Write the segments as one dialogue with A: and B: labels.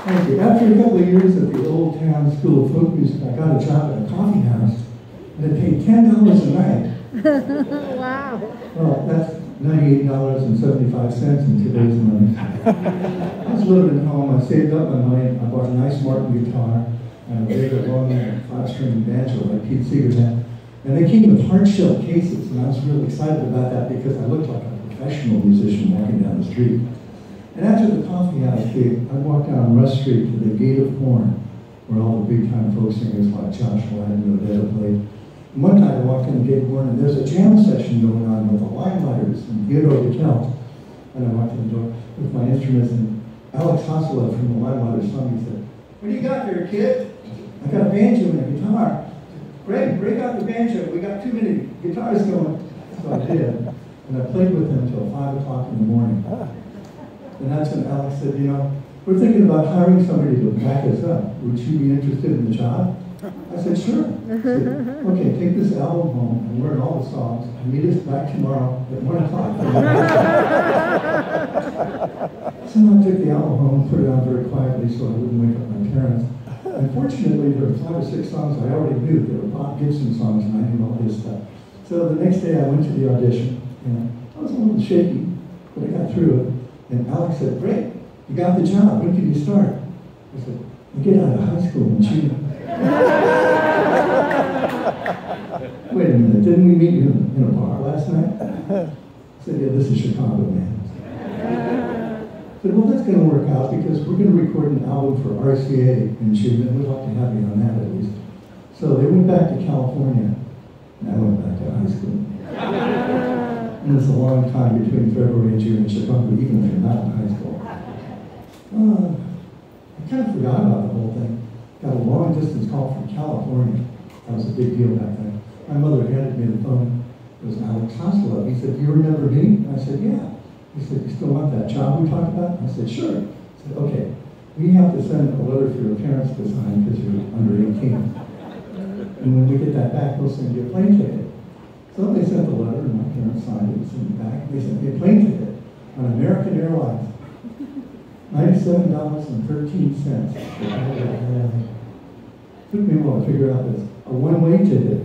A: Thank you. After a couple of years at the Old Town School of Folk Music, I got a job at a coffee house, and it paid $10 a night.
B: Wow.
A: Well, that's $98.75 in today's money. I was living at home. I saved up my money. I bought a nice Martin guitar and a big long 5-string banjo like Pete Seeger had. And they came with hard-shell cases, and I was really excited about that because I looked like a professional musician walking down the street. And after the coffee house gig, I walked down Rush Street to the Gate of Corn, where all the big-time folk singers like Josh White and Odetta played. And one night I walked in the Gate of Corn, and there's a jam session going on with the Limelighters and Theodore DeKelp. And I walked in the door with my instruments, and Alex Hosselov from the Limelighters saw me and said, "What do you got there, kid?" "I got a banjo and a guitar." "Greg, break out the banjo. We got too many guitars going." So I did, and I played with him until 5 o'clock in the morning. And that's when Alex said, "You know, we're thinking about hiring somebody to back us up. Would you be interested in the job?" I said, "Sure." He said, "Okay, take this album home and learn all the songs, and meet us back tomorrow at 1 o'clock. So I took the album home, put it on very quietly so I wouldn't wake up my parents. Unfortunately, there were 5 or 6 songs I already knew. They were Bob Gibson songs, and I knew all his stuff. So the next day I went to the audition, and I was a little shaky, but I got through it. And Alex said, "Great, you got the job. When can you start?" I said, "I get out of high school in June." "Wait a minute, didn't we meet you in a bar last night?" I said, "Yeah, this is Chicago, man." I said, "Well, that's going to work out because we're going to record an album for RCA in June, and we'd like to have you on that at least." So they went back to California, and I went back to high school. And it's a long time between February and June in Chicago, even if you're not in high school. I kind of forgot about the whole thing. Got a long-distance call from California. That was a big deal back then. My mother handed me the phone. It was Alex Hosselov. He said, "Do you remember me?" I said, "Yeah." He said, "You still want that job we talked about?" I said, "Sure." He said, "Okay, we have to send a letter for your parents to sign because you're under 18. And when we get that back, we'll send you a plane ticket." So they sent the letter, and my parents signed it and sent it back. They sent me a plane ticket on American Airlines. $97.13. Took me a while to figure out this. A one-way ticket.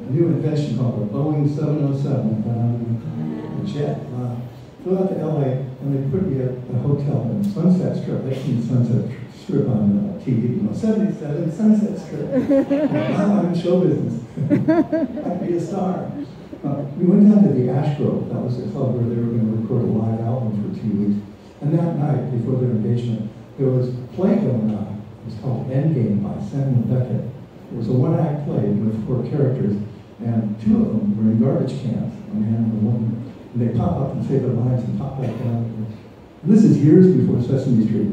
A: A new invention called a Boeing 707. A jet. Flew out to LA, and they put me at a hotel in Sunset Strip. They've seen Sunset Strip on TV. You know, 77 Sunset Strip. Wow, I'm in show business. I'd be a star. We went down to the Ash Grove. That was the club where they were going to record a live album for 2 weeks. And that night, before their engagement, there was a play going on. It was called Endgame by Samuel Beckett. It was a one-act play with 4 characters, and 2 of them were in garbage cans, a man and a woman. And they pop up and say their lines and pop back down. And this is years before Sesame Street.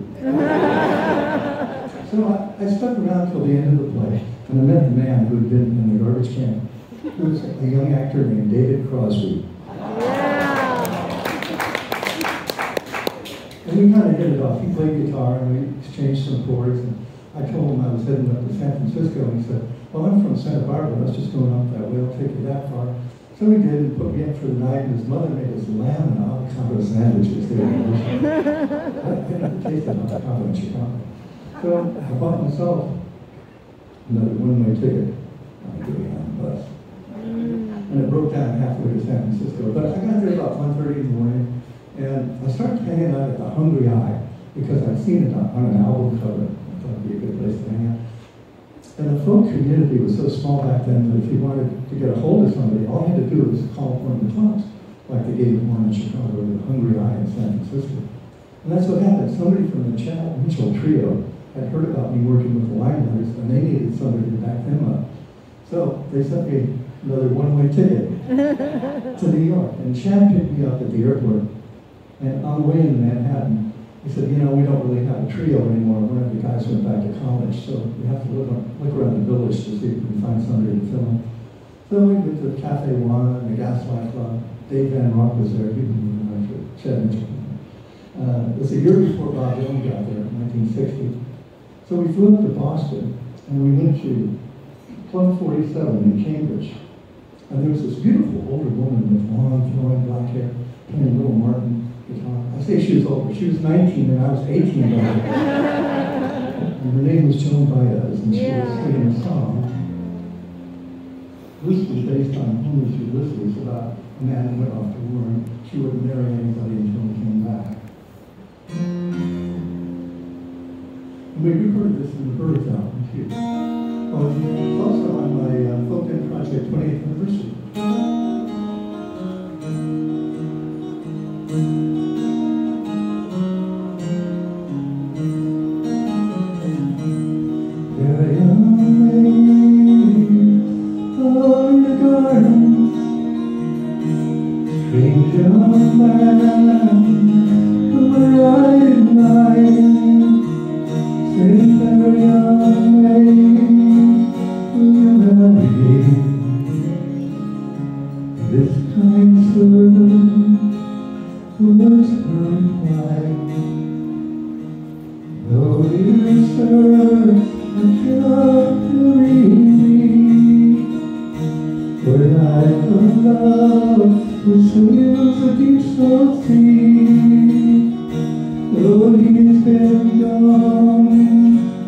A: So I stuck around till the end of the play, and I met the man who had been in the garbage can. He was a young actor named David Crosby.
B: Yeah.
A: And we kind of hit it off. He played guitar, and we exchanged some chords. And I told him I was heading up to San Francisco, and he said, "Well, I'm from Santa Barbara. Let's just go up that way. I'll take you that far." So we did, and put me up for the night, and his mother made us lamb and avocado sandwiches. They were delicious. I didn't taste avocado in Chicago. So I bought myself another one-way ticket on a Greyhound bus. And it broke down halfway to San Francisco. But I got there about 1:30 in the morning, and I started hanging out at the Hungry Eye because I'd seen it on an album cover. I thought it'd be a good place to hang out. And the folk community was so small back then that if you wanted to get a hold of somebody, all you had to do was call one of the clubs, like the Gate of Corn in Chicago or the Hungry Eye in San Francisco. And that's what happened. Somebody from the Chad Mitchell Trio had heard about me working with the Limelighters, and they needed somebody to back them up. So they sent me another one-way ticket to New York. And Chad picked me up at the airport. And on the way into Manhattan, he said, "You know, we don't really have a trio anymore. One of the guys went back to college, so we have to look around the village to see if we can find somebody to film." So we went to Cafe One and the Gaslight Club. Dave Van Rock was there. He was after Chad Mitchell. It was a year before Bob Dylan got there, 1960. So we flew up to Boston, and we went to Club 47 in Cambridge. And there was this beautiful older woman with long, flowing black hair playing Little Martin guitar. I say she was older. She was 19 and I was 18 then. And her name was Joan Baez, and she was singing a song. This was based on Homer's Ulysses about a man who went off to war and she wouldn't marry anybody until he came back. And we recorded this in the Birds album too. Oh, it's also on my Folk Den Project 20th anniversary. Strange young man, who arrived at night, saying very young maid, will you marry me? This kind sir was her reply. No, dear sir, I cannot believe me, for the night of love which lives a deep salt sea. Though he's been gone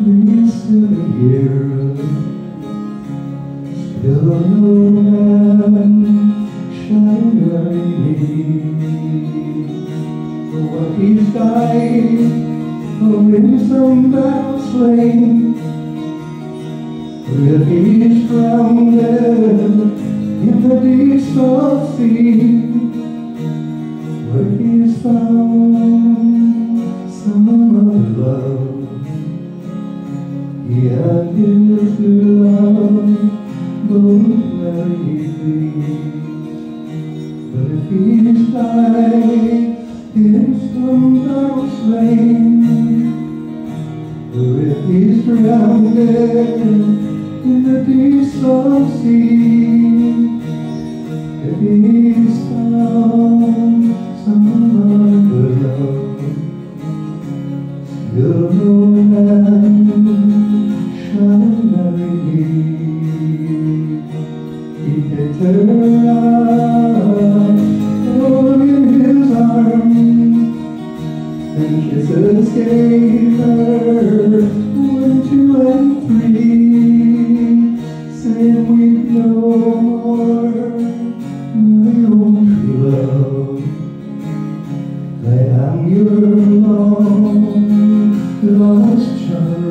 A: these 7 years, still no man shall marry me. For what he's died, or in some battle slain, or if he's drowned in the deep salt sea, where he's found some other love, he and his new love both married me. But if he's died in some battle slain, or if he's drowned in the deep salt sea, if he's found some other love, still no man shall marry me. He picked her up, in his arms, and kisses gave her 1, 2, and 3, saying we'd no more. My own true love, I am your long lost child.